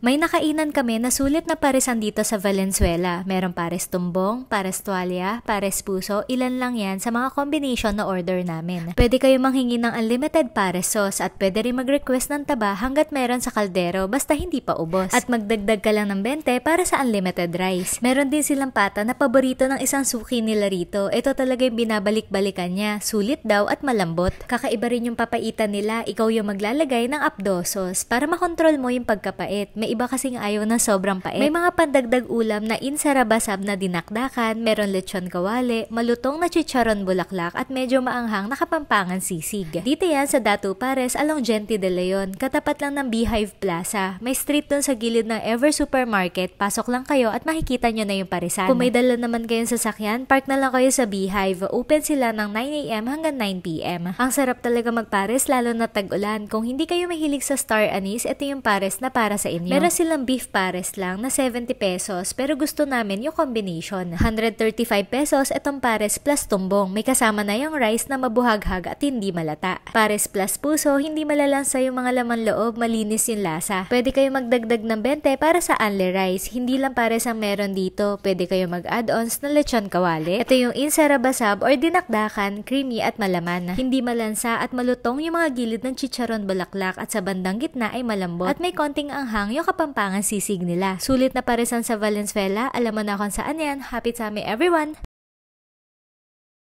May nakainan kami na sulit na paresan dito sa Valenzuela. Meron pares tumbong, pares tuwalya, pares puso, ilan lang yan sa mga combination na order namin. Pwede kayo manghingi ng unlimited pares sauce at pwede rin mag-request ng taba hanggat meron sa kaldero basta hindi pa ubos. At magdagdag ka lang ng 20 para sa unlimited rice. Meron din silang pata na paborito ng isang suki nila rito. Ito talaga yung binabalik-balikan niya. Sulit daw at malambot. Kakaiba rin yung papaitan nila. Ikaw yung maglalagay ng apdo sauce para makontrol mo yung pagkapait. May iba kasing ayaw na sobrang pait. May mga pandagdag ulam na insarabasab na dinakdakan, meron lechon kawali, malutong na chicharon bulaklak at medyo maanghang na kapampangan sisig. Dito yan sa Datu Pares along Gente de Leon, katapat lang ng Beehive Plaza. May street dun sa gilid ng Ever Supermarket, pasok lang kayo at makikita nyo na yung paresan. Kung may dala naman kayong sasakyan, park na lang kayo sa Beehive. Open sila ng 9 AM hanggang 9 PM. Ang sarap talaga magpares lalo na tag-ulan. Kung hindi kayo mahilig sa star anise, ito yung pares na para sa inyo. Meron silang beef pares lang na 70 pesos pero gusto namin yung combination. 135 pesos itong pares plus tumbong. May kasama na yung rice na mabuhaghag at hindi malata. Pares plus puso, hindi malalansa yung mga laman loob, malinis yung lasa. Pwede kayo magdagdag ng 20 para sa only rice. Hindi lang pares ang meron dito. Pwede kayo mag-add-ons na lechon kawali. Ito yung insarabasab or dinakdakan, creamy at malaman. Hindi malansa at malutong yung mga gilid ng chicharon bulaklak at sa bandang gitna ay malambot. At may konting anghang yung kapampangan sisig nila. Sulit na paresan sa Valenzuela. Alam mo na kung saan yan. Happy tummy everyone!